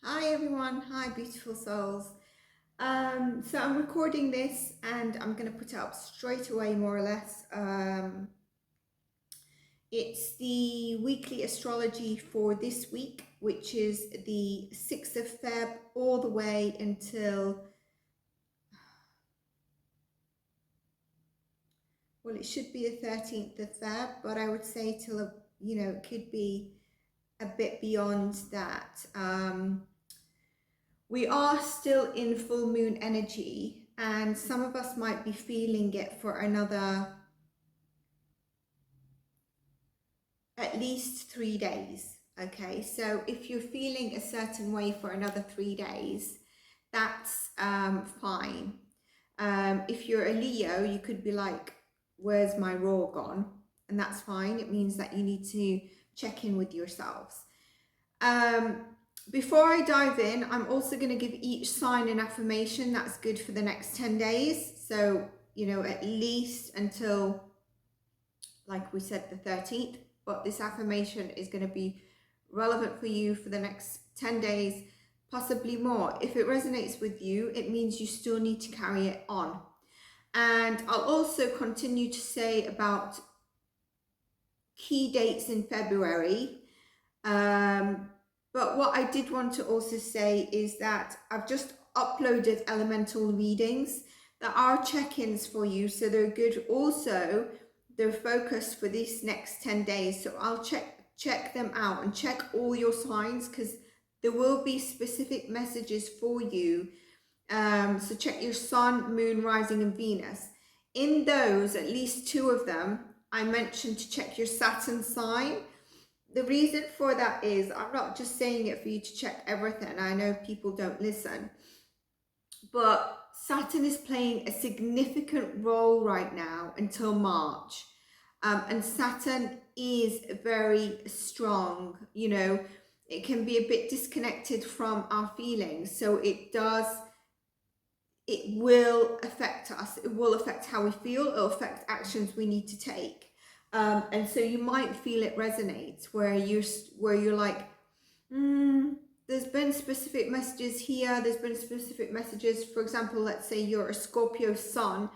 Hi everyone, hi beautiful souls. So I'm recording this and I'm going to put it up straight away more or less. It's the weekly astrology for this week, which is the 6th of Feb all the way until, well, it should be the 13th of Feb, but I would say till, it could be a bit beyond that. We are still in full moon energy, and some of us might be feeling it for another at least 3 days. Okay, so if you're feeling a certain way for another 3 days, that's fine. If you're a Leo, you could be like, where's my raw gone? And that's fine. It means that you need to check in with yourselves. Before I dive in, I'm also going to give each sign an affirmation that's good for the next 10 days. So, at least until, like we said, the 13th. But this affirmation is going to be relevant for you for the next 10 days, possibly more. If it resonates with you, it means you still need to carry it on. And I'll also continue to say about key dates in February. But what I did want to also say is that I've just uploaded elemental readings that are check-ins for you. So they're good. Also, they're focused for these next 10 days. So I'll check them out and check all your signs, because there will be specific messages for you. So check your sun, moon, rising, and Venus. In those, at least 2 of them, I mentioned to check your Saturn sign. The reason for that is, I'm not just saying it for you to check everything. I know people don't listen, but Saturn is playing a significant role right now until March. And Saturn is very strong. It can be a bit disconnected from our feelings. So it will affect us. It will affect how we feel. It will affect actions we need to take. And so you might feel it resonates where you're like, there's been specific messages here. There's been specific messages. For example, let's say you're a Scorpio sun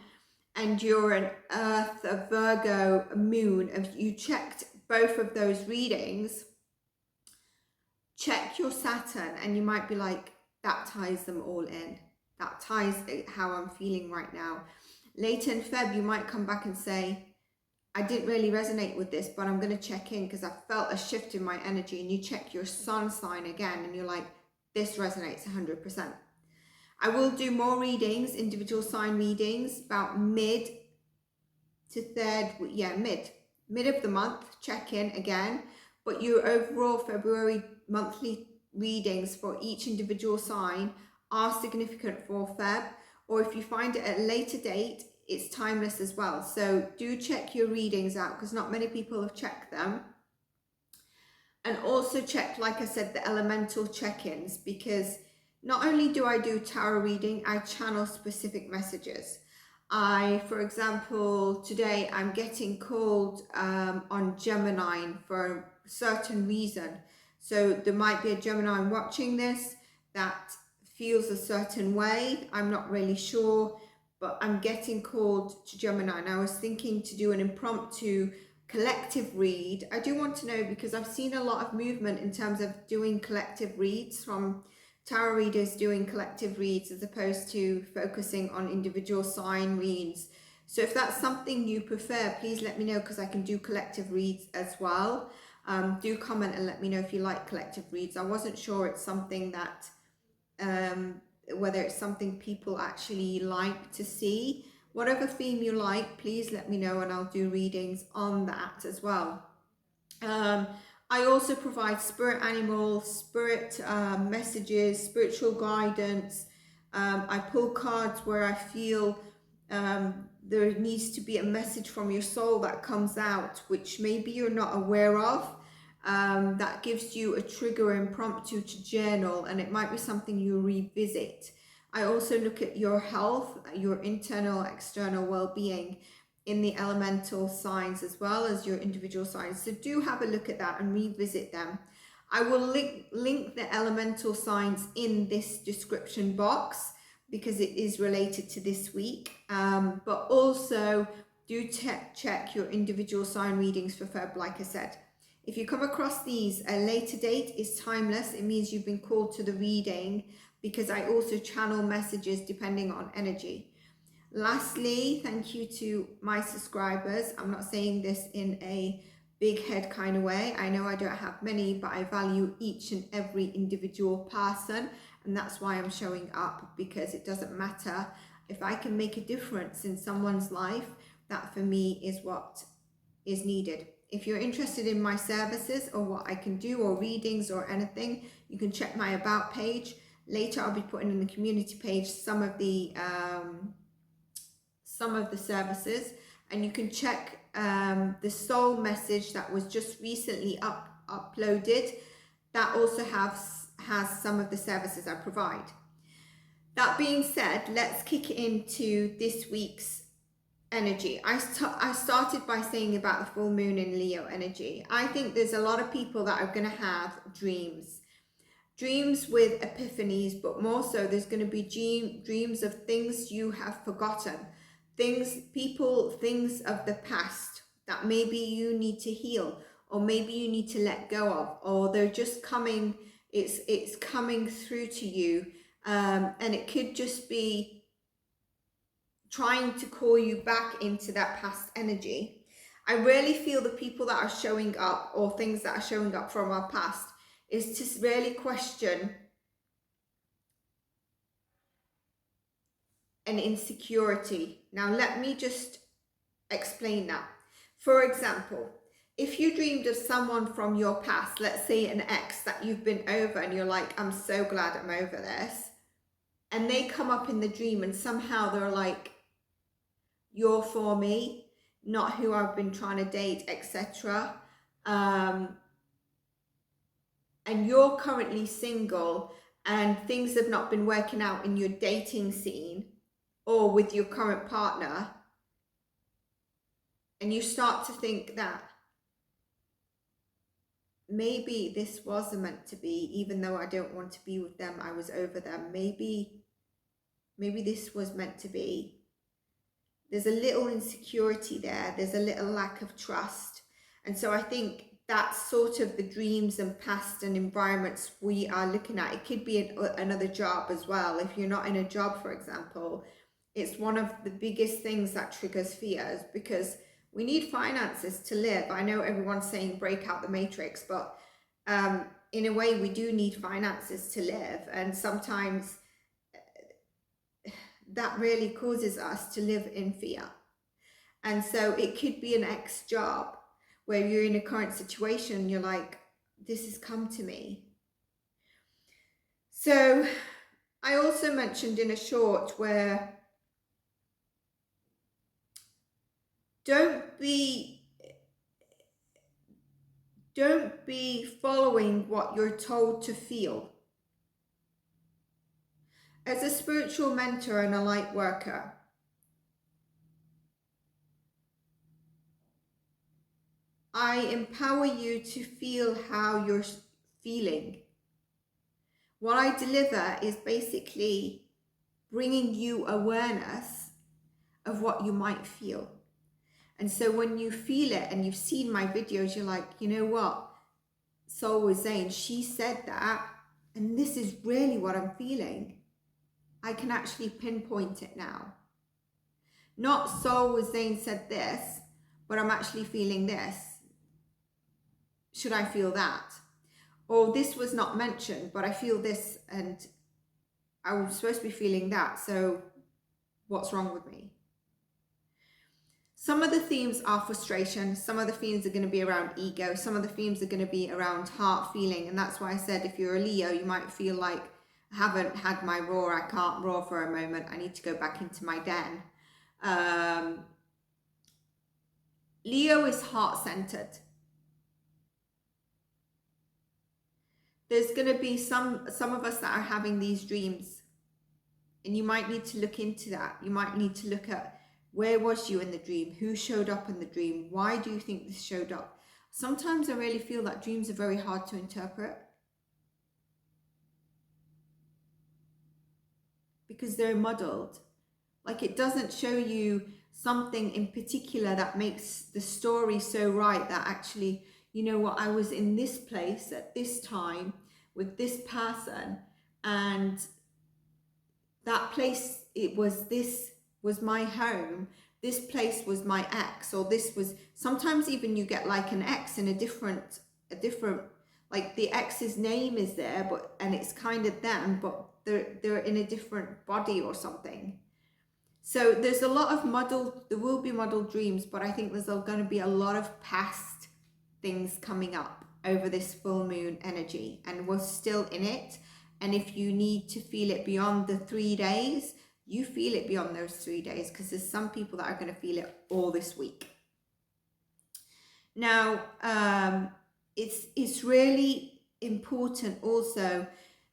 and you're an Earth, a Virgo, a moon, and you checked both of those readings. Check your Saturn and you might be like, that ties them all in. That ties how I'm feeling right now. Later in Feb, you might come back and say, I didn't really resonate with this, but I'm going to check in because I felt a shift in my energy. And you check your sun sign again and you're like, this resonates 100%. I will do more readings, individual sign readings, about mid of the month, check in again. But your overall February monthly readings for each individual sign are significant for Feb. Or if you find it at a later date, it's timeless as well. So do check your readings out, because not many people have checked them. And also check, like I said, the elemental check-ins, because not only do I do tarot reading, I channel specific messages. For example, today I'm getting called on Gemini for a certain reason. So there might be a Gemini watching this that feels a certain way. I'm not really sure, but I'm getting called to Gemini. And I was thinking to do an impromptu collective read. I do want to know, because I've seen a lot of movement in terms of doing collective reads, from tarot readers doing collective reads as opposed to focusing on individual sign reads. So if that's something you prefer, please let me know, because I can do collective reads as well. Do comment and let me know if you like collective reads. I wasn't sure it's something that whether it's something people actually like to see. Whatever theme you like, please let me know and I'll do readings on that as well. I also provide spirit animals, spirit messages, spiritual guidance. I pull cards where I feel there needs to be a message from your soul that comes out, which maybe you're not aware of. That gives you a trigger impromptu to journal, and it might be something you revisit. I also look at your health, your internal, external well-being in the elemental signs as well as your individual signs. So do have a look at that and revisit them. I will link the elemental signs in this description box because it is related to this week. But also do check your individual sign readings for Feb, like I said. If you come across these, a later date is timeless. It means you've been called to the reading, because I also channel messages depending on energy. Lastly, thank you to my subscribers. I'm not saying this in a big head kind of way. I know I don't have many, but I value each and every individual person, and that's why I'm showing up, because it doesn't matter if I can make a difference in someone's life. That for me is what is needed. If you're interested in my services or what I can do, or readings or anything, you can check my about page. Later I'll be putting in the community page some of the services, and you can check the soul message that was just recently uploaded. That also has some of the services I provide. That being said, let's kick it into this week's energy. I started by saying about the full moon in Leo energy. I think there's a lot of people that are going to have dreams with epiphanies, but more so there's going to be dreams of things you have forgotten, things of the past that maybe you need to heal, or maybe you need to let go of, or they're just coming, it's coming through to you, and it could just be trying to call you back into that past energy. I really feel the people that are showing up, or things that are showing up from our past, is to really question an insecurity. Now, let me just explain that. For example, if you dreamed of someone from your past, let's say an ex that you've been over, and you're like, I'm so glad I'm over this, and they come up in the dream and somehow they're like, you're for me, not who I've been trying to date, etc. And you're currently single, and things have not been working out in your dating scene or with your current partner, and you start to think that maybe this wasn't meant to be, even though I don't want to be with them, I was over them, maybe this was meant to be. There's a little insecurity there. There's a little lack of trust. And so I think that's sort of the dreams and past and environments we are looking at. It could be another job as well. If you're not in a job, for example, it's one of the biggest things that triggers fears, because we need finances to live. I know everyone's saying break out the matrix, but in a way we do need finances to live. And sometimes that really causes us to live in fear. And so it could be an ex job where you're in a current situation, you're like, this has come to me. So I also mentioned in a short where don't be following what you're told to feel. As a spiritual mentor and a light worker, I empower you to feel how you're feeling. What I deliver is basically bringing you awareness of what you might feel. And so when you feel it and you've seen my videos, you're like, you know what? Soul with Zain, she said that, and this is really what I'm feeling. I can actually pinpoint it now. Not Soul with Zain said this, but I'm actually feeling this. Should I feel that? Or this was not mentioned, but I feel this and I was supposed to be feeling that. So what's wrong with me? Some of the themes are frustration. Some of the themes are going to be around ego. Some of the themes are going to be around heart feeling. And that's why I said, if you're a Leo, you might feel like, I haven't had my roar. I can't roar for a moment. I need to go back into my den. Leo is heart-centered. There's going to be some of us that are having these dreams, and you might need to look into that. You might need to look at, where was you in the dream? Who showed up in the dream? Why do you think this showed up? Sometimes I really feel that dreams are very hard to interpret because they're muddled. Like, it doesn't show you something in particular that makes the story so right that actually, you know what, I was in this place at this time with this person, and that place, this was my home, this place was my ex, or this was, sometimes even you get like an ex in a different, like the ex's name is there, but, and it's kind of them, but they're in a different body or something. So there's a lot of there will be muddled dreams, but I think there's going to be a lot of past things coming up over this full moon energy, and we're still in it. And if you need to feel it beyond the 3 days, you feel it beyond those 3 days, because there's some people that are going to feel it all this week. Now, it's really important also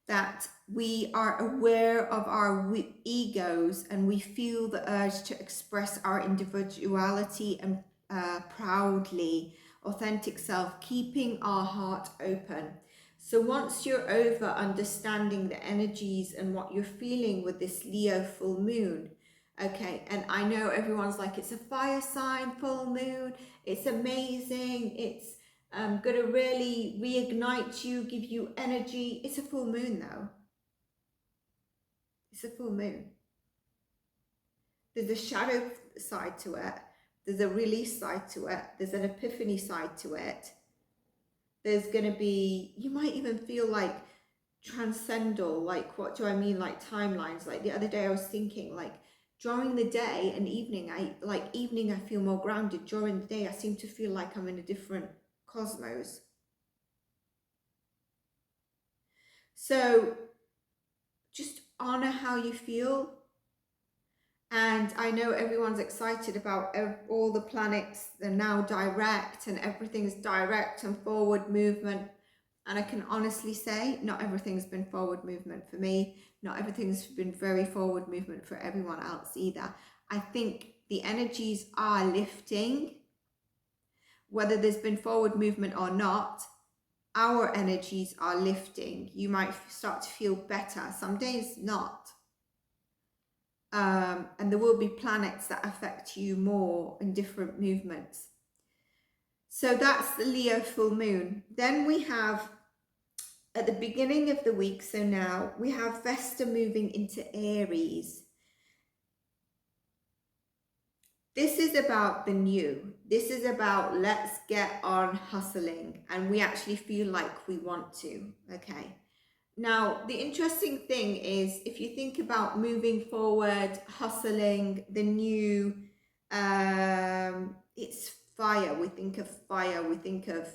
that we are aware of our egos, and we feel the urge to express our individuality and proudly, authentic self, keeping our heart open. So once you're over understanding the energies and what you're feeling with this Leo full moon, okay, and I know everyone's like, it's a fire sign full moon, it's amazing, it's going to really reignite you, give you energy. It's a full moon though. It's a full moon. There's a shadow side to it. There's a release side to it. There's an epiphany side to it. There's going to be, you might even feel like transcendental, like, what do I mean? Like timelines. Like the other day I was thinking, like, during the day and evening, I feel more grounded. During the day I seem to feel like I'm in a different cosmos. So just honor how you feel. And I know everyone's excited about all the planets, they're now direct, and everything's direct and forward movement. And I can honestly say, not everything's been forward movement for me. Not everything's been very forward movement for everyone else either. I think the energies are lifting. Whether there's been forward movement or not, our energies are lifting. You might start to feel better. Some days not. And there will be planets that affect you more in different movements. So that's the Leo full moon. Then we have, at the beginning of the week, so now we have Vesta moving into Aries. This is about the new. This is about let's get on hustling, and we actually feel like we want to, okay? Now, the interesting thing is, if you think about moving forward, hustling, the new, it's fire. We think of fire, we think of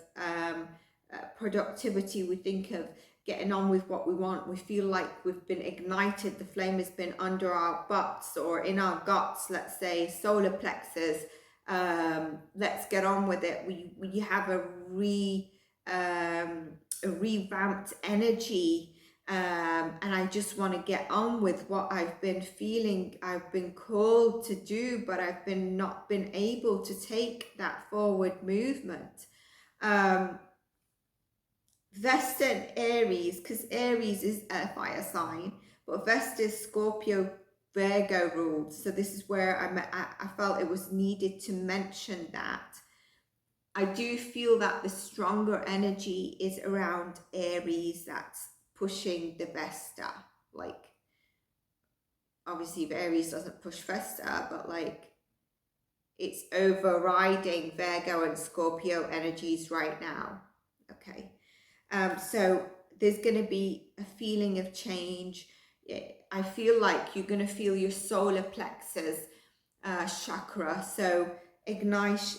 productivity, we think of getting on with what we want. We feel like we've been ignited, the flame has been under our butts or in our guts, let's say, solar plexus. Let's get on with it. We have a revamped energy, and I just want to get on with what I've been feeling I've been called to do, but I've not been able to take that forward movement. Vesta and Aries, because Aries is a fire sign, but Vesta is Scorpio Virgo ruled, so this is where I felt it was needed to mention that. I do feel that the stronger energy is around Aries, that's pushing the Vesta. Like, obviously if Aries doesn't push Vesta, but like it's overriding Virgo and Scorpio energies right now. Okay, so there's going to be a feeling of change. I feel like you're going to feel your solar plexus chakra, so ignition,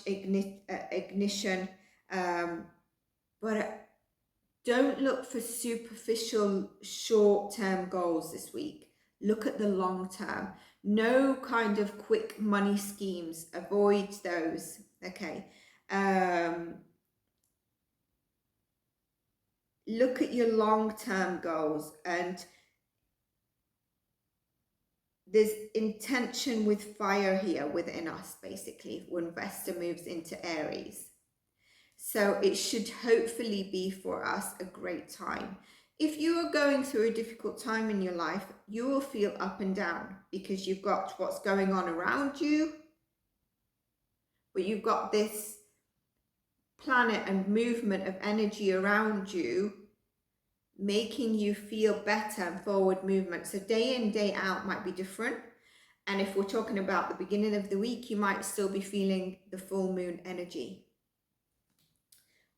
but don't look for superficial short-term goals this week. Look at the long term. No kind of quick money schemes, avoid those. Okay, look at your long-term goals, and there's intention with fire here within us, basically, when Vesta moves into Aries. So it should hopefully be for us a great time. If you are going through a difficult time in your life, you will feel up and down because you've got what's going on around you, but you've got this planet and movement of energy around you making you feel better and forward movement. So day in, day out might be different. And if we're talking about the beginning of the week, you might still be feeling the full moon energy.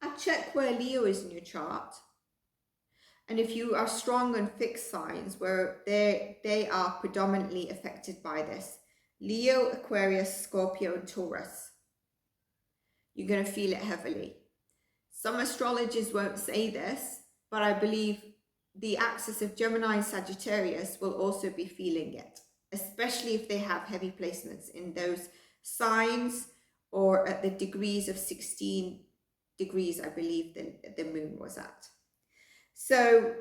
I check where Leo is in your chart. And if you are strong on fixed signs where they are predominantly affected by this, Leo, Aquarius, Scorpio, and Taurus, you're going to feel it heavily. Some astrologers won't say this, but I believe the axis of Gemini and Sagittarius will also be feeling it, especially if they have heavy placements in those signs or at the degrees of 16 degrees, I believe the moon was at. So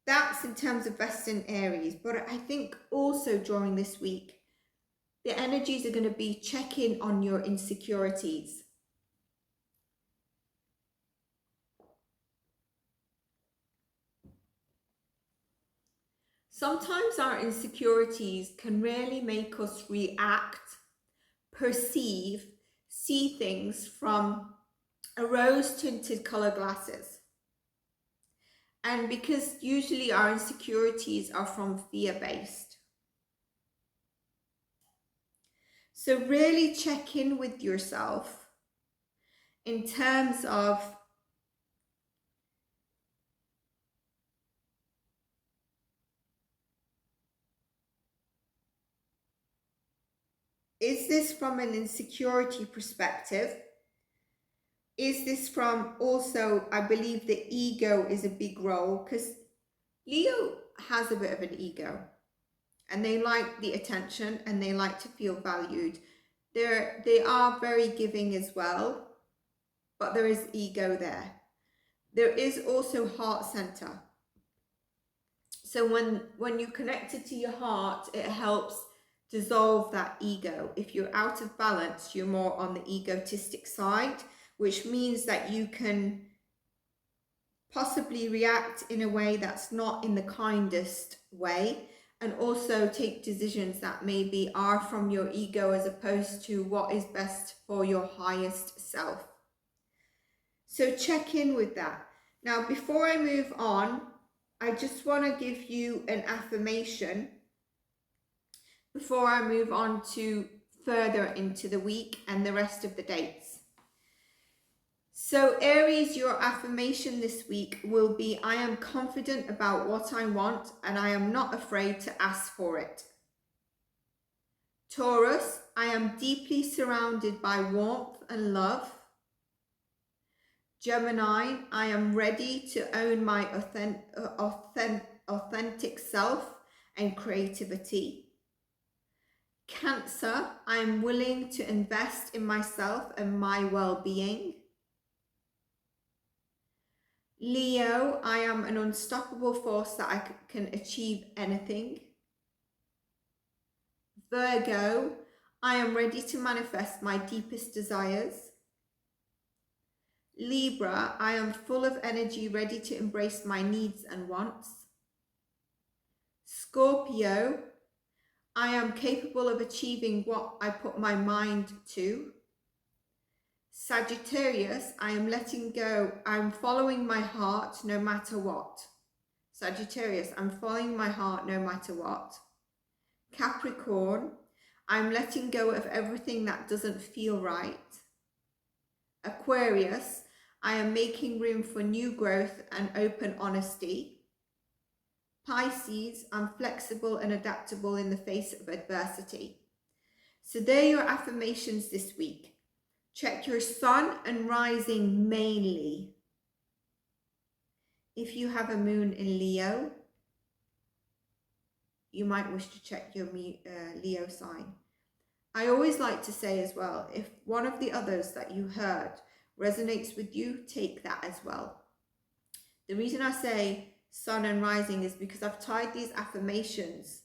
that's in terms of Western Aries. But I think also during this week, the energies are going to be checking on your insecurities. Sometimes our insecurities can really make us react, perceive, see things from a rose-tinted color glasses. And because usually our insecurities are from fear-based. So really check in with yourself in terms of is this from an insecurity perspective? Is this from also, I believe the ego is a big role, because Leo has a bit of an ego and they like the attention and they like to feel valued. They are very giving as well, but there is ego there. There is also heart center. So when you're connected to your heart, it helps dissolve that ego. If you're out of balance, you're more on the egotistic side, which means that you can possibly react in a way that's not in the kindest way, and also take decisions that maybe are from your ego as opposed to what is best for your highest self. So check in with that. Now, before I move on, I just want to give you an affirmation before I move on to further into the week and the rest of the dates. So Aries, your affirmation this week will be, I am confident about what I want and I am not afraid to ask for it. Taurus, I am deeply surrounded by warmth and love. Gemini, I am ready to own my authentic self and creativity. Cancer, I am willing to invest in myself and my well-being. Leo, I am an unstoppable force that I can achieve anything. Virgo, I am ready to manifest my deepest desires. Libra, I am full of energy, ready to embrace my needs and wants. Scorpio, I am capable of achieving what I put my mind to. Sagittarius, I am letting go. I'm following my heart no matter what. Sagittarius, I'm following my heart no matter what. Capricorn, I'm letting go of everything that doesn't feel right. Aquarius, I am making room for new growth and open honesty. Pisces, I'm flexible and adaptable in the face of adversity. So they're your affirmations this week. Check your sun and rising mainly. If you have a moon in Leo, you might wish to check your Leo sign. I always like to say as well, if one of the others that you heard resonates with you, take that as well. The reason I say sun and rising is because I've tied these affirmations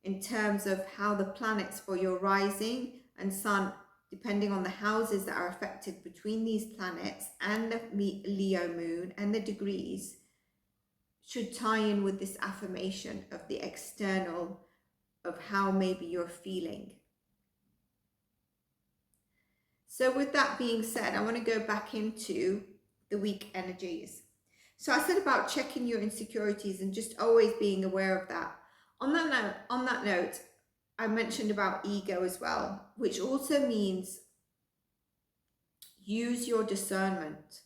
in terms of how the planets for your rising and sun depending on the houses that are affected between these planets and the Leo moon and the degrees, should tie in with this affirmation of the external, of how maybe you're feeling. So with that being said, I want to go back into the week energies. So I said about checking your insecurities and just always being aware of that. On that note, I mentioned about ego as well, which also means use your discernment.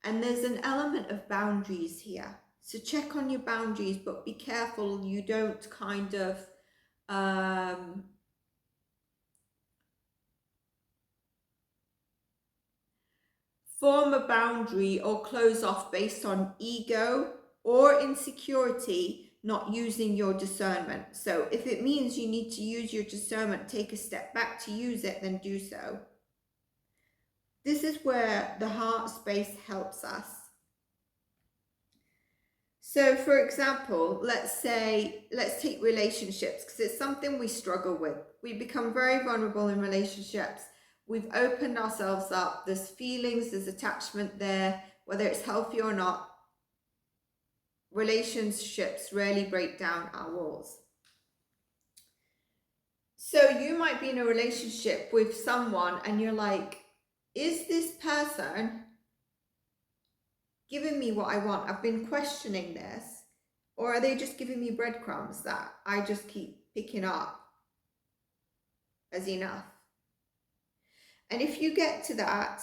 And there's an element of boundaries here. So check on your boundaries, but be careful you don't kind of form a boundary or close off based on ego or insecurity, not using your discernment. So if it means you need to use your discernment, take a step back to use it, then do so. This is where the heart space helps us. So for example, let's take relationships, because it's something we struggle with. We become very vulnerable in relationships. We've opened ourselves up. There's feelings, there's attachment there, whether it's healthy or not. Relationships rarely break down our walls. So you might be in a relationship with someone and you're like, is this person giving me what I want? I've been questioning this. Or are they just giving me breadcrumbs that I just keep picking up as enough? And if you get to that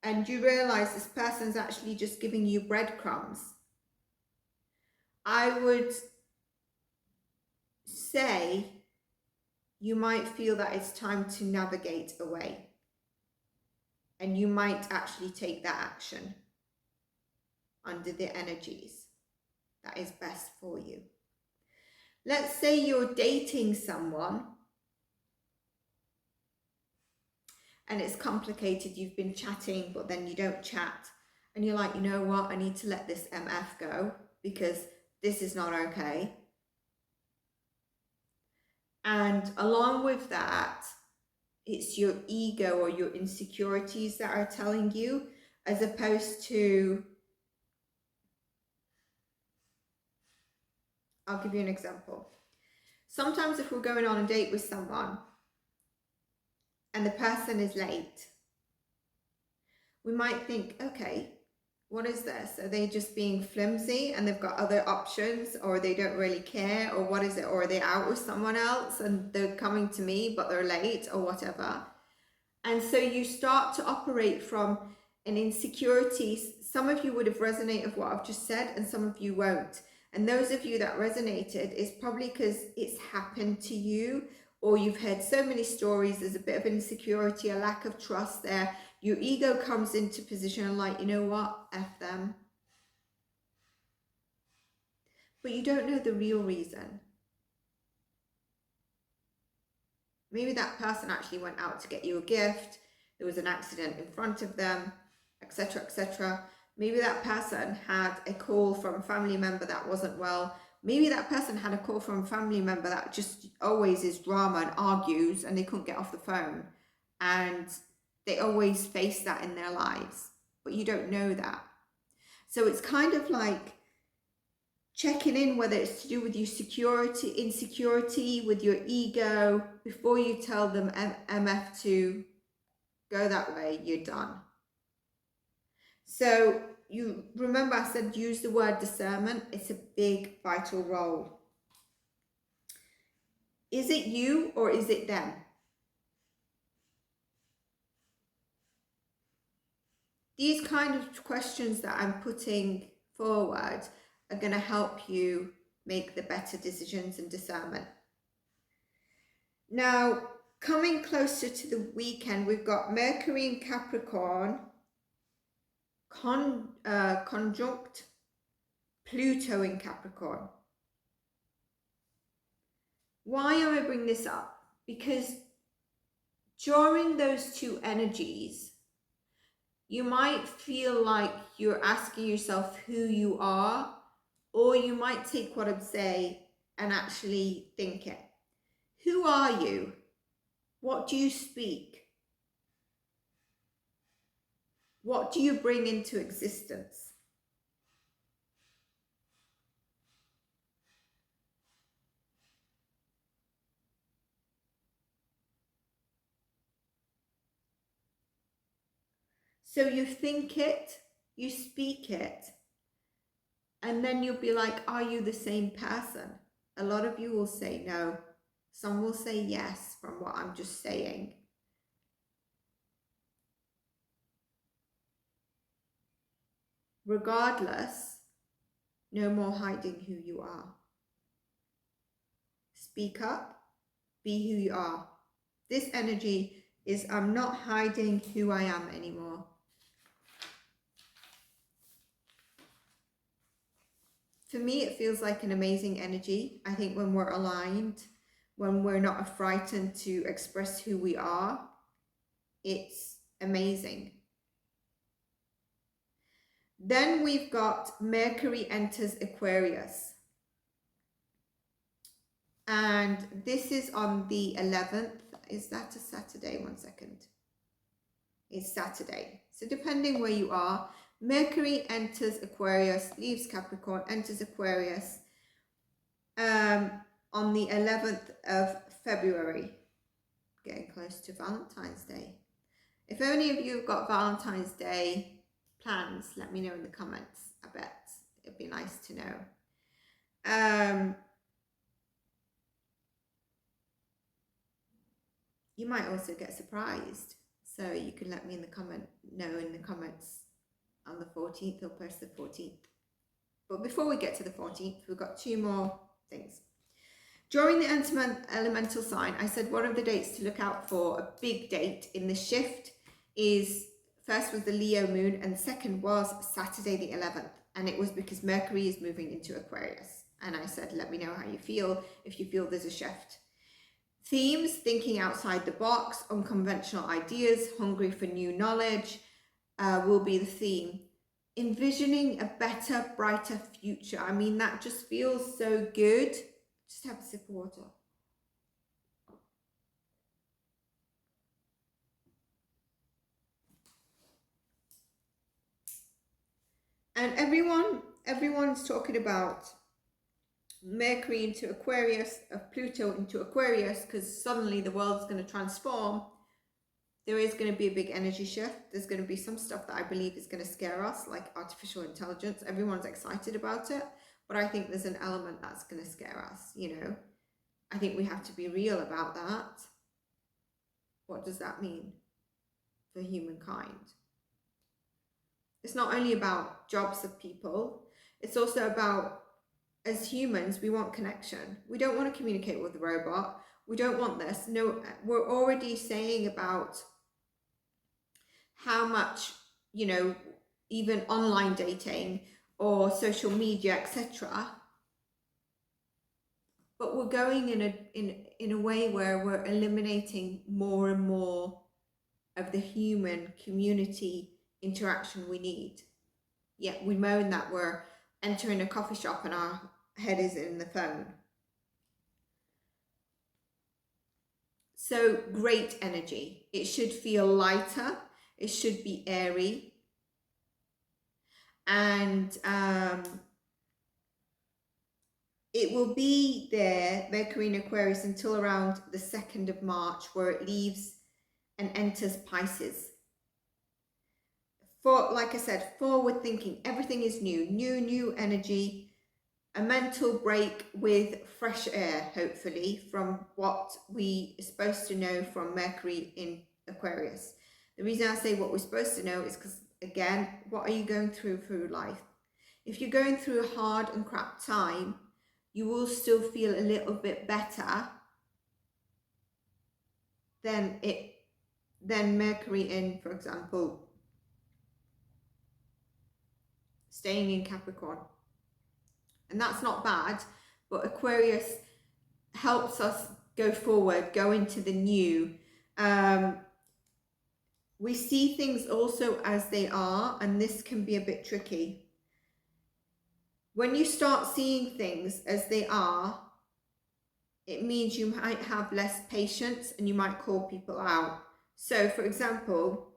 and you realize this person's actually just giving you breadcrumbs, I would say you might feel that it's time to navigate away. And you might actually take that action under the energies that is best for you. Let's say you're dating someone and it's complicated. You've been chatting, but then you don't chat. And you're like, you know what? I need to let this MF go because this is not okay. And along with that, it's your ego or your insecurities that are telling you, as opposed to, I'll give you an example. Sometimes if we're going on a date with someone and the person is late, we might think, okay, what is this? Are they just being flimsy and they've got other options, or they don't really care, or what is it? Or are they out with someone else and they're coming to me but they're late, or whatever? And so you start to operate from an insecurity. Some of you would have resonated with what I've just said and some of you won't. And those of you that resonated is probably because it's happened to you, or you've heard so many stories. There's a bit of insecurity, a lack of trust there. Your ego comes into position and like, you know what, F them. But you don't know the real reason. Maybe that person actually went out to get you a gift. There was an accident in front of them, etc., etc. Maybe that person had a call from a family member that wasn't well. Maybe that person had a call from a family member that just always is drama and argues and they couldn't get off the phone. And they always face that in their lives, but you don't know that. So it's kind of like checking in whether it's to do with your insecurity, with your ego, before you tell them MF to go that way, you're done. So you remember I said use the word discernment. It's a big, vital role. Is it you or is it them? These kind of questions that I'm putting forward are going to help you make the better decisions and discernment. Now, coming closer to the weekend, we've got Mercury in Capricorn conjunct Pluto in Capricorn. Why am I bringing this up? Because during those two energies, you might feel like you're asking yourself who you are, or you might take what I'm saying and actually think it. Who are you? What do you speak? What do you bring into existence? So you think it, you speak it, and then you'll be like, are you the same person? A lot of you will say no. Some will say yes from what I'm just saying. Regardless, no more hiding who you are. Speak up, be who you are. This energy is, I'm not hiding who I am anymore. For me, it feels like an amazing energy. I think when we're aligned, when we're not frightened to express who we are, it's amazing. Then we've got Mercury enters Aquarius. And this is on the 11th. Is that a Saturday? 1 second. It's Saturday. So depending where you are, Mercury enters Aquarius, leaves Capricorn, enters Aquarius on the 11th of February. Getting close to Valentine's Day. If any of you have got Valentine's Day plans, let me know in the comments. I bet it'd be nice to know. You might also get surprised, so you can let me know in the comments on the 14th or post the 14th. But before we get to the 14th, we've got 2 more things. During the elemental sign, I said one of the dates to look out for, a big date in the shift, is first was the Leo moon and second was Saturday the 11th. And it was because Mercury is moving into Aquarius. And I said, let me know how you feel, if you feel there's a shift. Themes, thinking outside the box, unconventional ideas, hungry for new knowledge will be the theme. Envisioning a better, brighter future. I mean, that just feels so good. Just have a sip of water. And everyone's talking about Mercury into Aquarius, Pluto into Aquarius, because suddenly the world's going to transform. There is going to be a big energy shift. There's going to be some stuff that I believe is going to scare us, like artificial intelligence. Everyone's excited about it, but I think there's an element that's going to scare us, you know. I think we have to be real about that. What does that mean for humankind? It's not only about jobs of people, it's also about, as humans, we want connection. We don't want to communicate with a robot. We don't want this. No, we're already saying about how much, you know, even online dating or social media, etc. But we're going in a way where we're eliminating more and more of the human community interaction we need. Yeah, we moan that we're entering a coffee shop and our head is in the phone. So great energy. It should feel lighter. It should be airy. And it will be there, Mercury in Aquarius, until around the 2nd of March, where it leaves and enters Pisces. For, like I said, forward thinking. Everything is new energy. A mental break with fresh air, hopefully, from what we are supposed to know from Mercury in Aquarius. The reason I say what we're supposed to know is because, again, what are you going through life? If you're going through a hard and crap time, you will still feel a little bit better than Mercury in, for example, staying in Capricorn. And that's not bad, but Aquarius helps us go forward, go into the new. We see things also as they are, and this can be a bit tricky. When you start seeing things as they are, it means you might have less patience and you might call people out. So for example,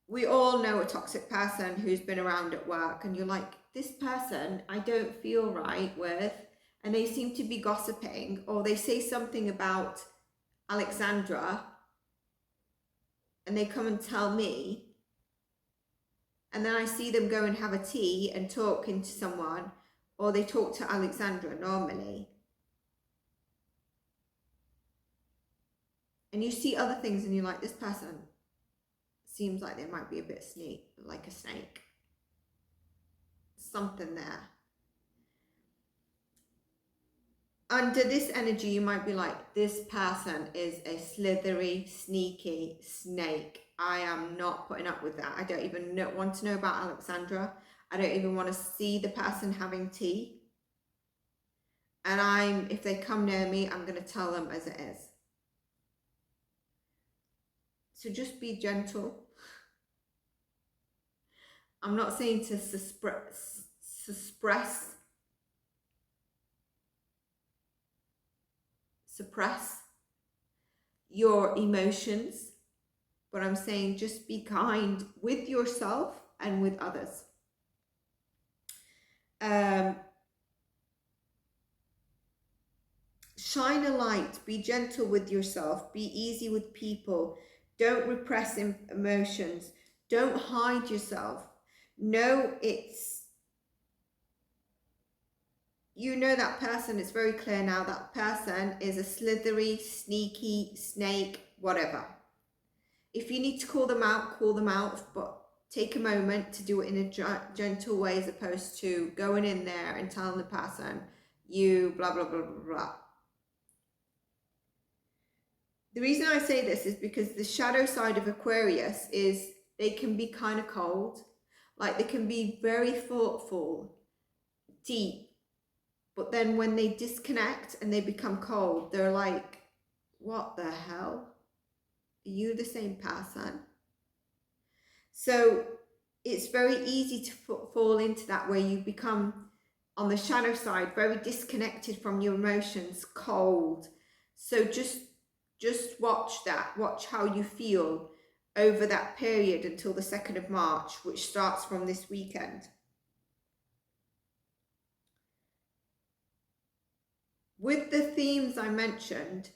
we all know a toxic person who's been around at work and you're like, this person I don't feel right with, and they seem to be gossiping, or they say something about Alexandra and they come and tell me, and then I see them go and have a tea and talking to someone, or they talk to Alexandra normally, and you see other things and you're like, this person seems like they might be a bit like a snake. Something there. Under this energy, you might be like, this person is a slithery, sneaky snake. I am not putting up with that. I don't even want to know about Alexandra. I don't even want to see the person having tea. And if they come near me, I'm going to tell them as it is. So just be gentle. I'm not saying to suppress your emotions, but I'm saying just be kind with yourself and with others. Shine a light, be gentle with yourself, be easy with people, don't repress emotions, don't hide yourself. No, you know that person, it's very clear now, that person is a slithery, sneaky snake, whatever. If you need to call them out, but take a moment to do it in a gentle way, as opposed to going in there and telling the person, you blah, blah, blah, blah, blah. The reason I say this is because the shadow side of Aquarius is they can be kind of cold, like they can be very thoughtful, deep, but then when they disconnect and they become cold, they're like, what the hell? Are you the same person? So it's very easy to fall into that, where you become, on the shadow side, very disconnected from your emotions, cold. So just watch that. Watch how you feel over that period until the 2nd of March, which starts from this weekend. With the themes I mentioned,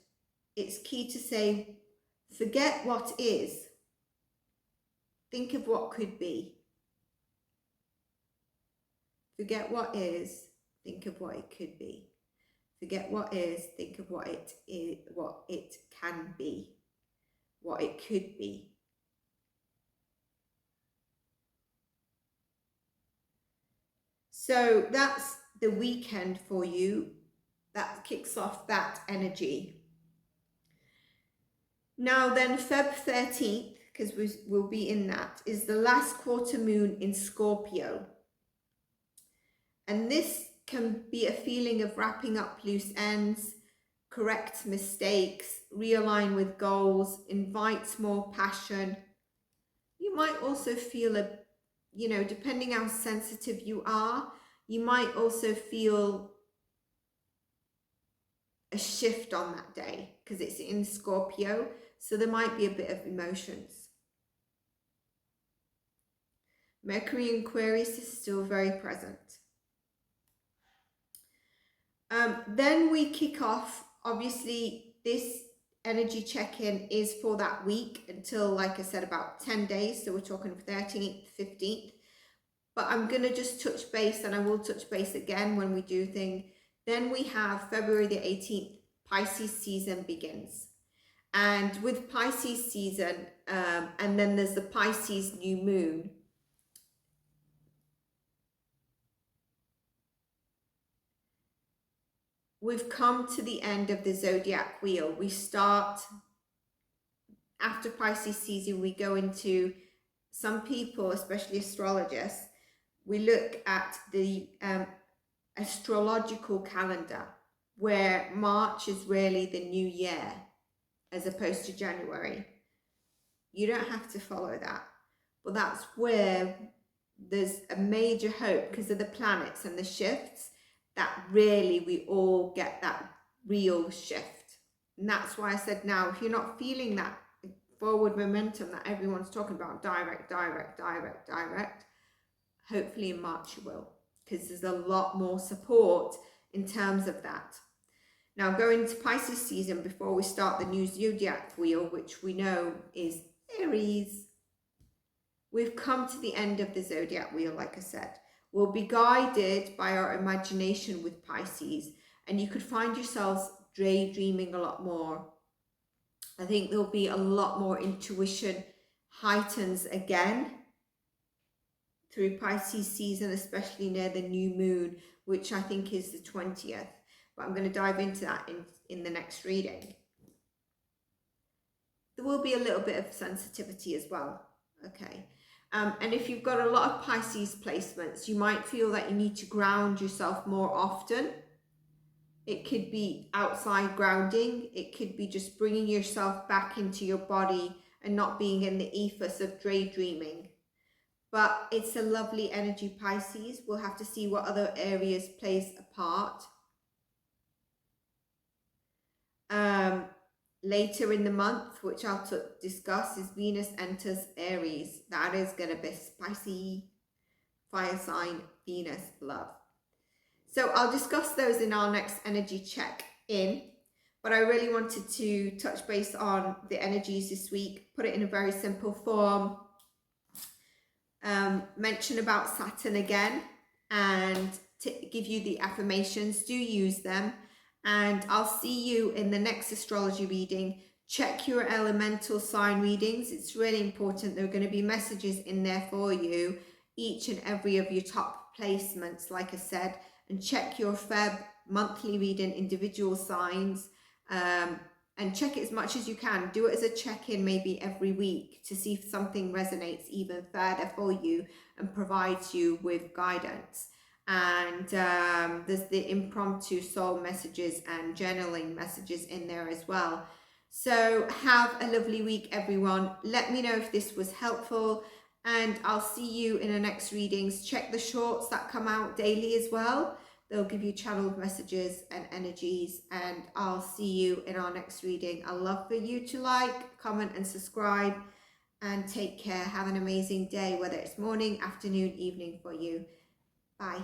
it's key to say, forget what is. Think of what could be. Forget what is, think of what it could be. Forget what is, think of what it is, what it can be, what it could be. So that's the weekend for you. That kicks off that energy. Now then, Feb 13th, because we'll be in that, is the last quarter moon in Scorpio. And this can be a feeling of wrapping up loose ends, correct mistakes, realign with goals, invites more passion. You might also feel depending how sensitive you are, you might also feel a shift on that day because it's in Scorpio. So there might be a bit of emotions. Mercury in Aquarius is still very present. Then we kick off, obviously this energy check-in is for that week until, like I said, about 10 days. So we're talking 13th, 15th. But I'm going to just touch base, and I will touch base again when we do things. Then we have February the 18th, Pisces season begins. And with Pisces season, and then there's the Pisces new moon. We've come to the end of the zodiac wheel. We start, after Pisces season, we go into, some people, especially astrologists, we look at the astrological calendar, where March is really the new year as opposed to January. You don't have to follow that, but that's where there's a major hope because of the planets and the shifts. that really we all get that real shift. And that's why I said now, if you're not feeling that forward momentum that everyone's talking about, direct, hopefully in March you will, because there's a lot more support in terms of that. Now, going into Pisces season, before we start the new zodiac wheel, which we know is Aries, we've come to the end of the zodiac wheel. Like I said, we'll be guided by our imagination with Pisces, and you could find yourselves daydreaming a lot more. I think there'll be a lot more intuition heightens again through Pisces season, especially near the new moon, which I think is the 20th. But I'm going to dive into that in the next reading. There will be a little bit of sensitivity as well. Okay. And if you've got a lot of Pisces placements, you might feel that you need to ground yourself more often. It could be outside grounding. It could be just bringing yourself back into your body and not being in the ethos of daydreaming. But it's a lovely energy, Pisces. We'll have to see what other areas plays a part. Later in the month, which I'll discuss, is Venus enters Aries. That is going to be spicy. Fire sign, Venus, love. So I'll discuss those in our next energy check-in. But I really wanted to touch base on the energies this week, put it in a very simple form. Mention about Saturn again, and to give you the affirmations. Do use them. And I'll see you in the next astrology reading. Check your elemental sign readings. It's really important. There are going to be messages in there for you, each and every of your top placements, like I said. And check your Feb monthly reading, individual signs, and check it as much as you can. Do it as a check-in maybe every week to see if something resonates even further for you and provides you with guidance. And there's the impromptu soul messages and journaling messages in there as well. So have a lovely week, everyone. Let me know if this was helpful, and I'll see you in the next readings. Check the shorts that come out daily as well. They'll give you channeled messages and energies, and I'll see you in our next reading. I'd love for you to like, comment, and subscribe, and take care. Have an amazing day, whether it's morning, afternoon, evening for you. Bye.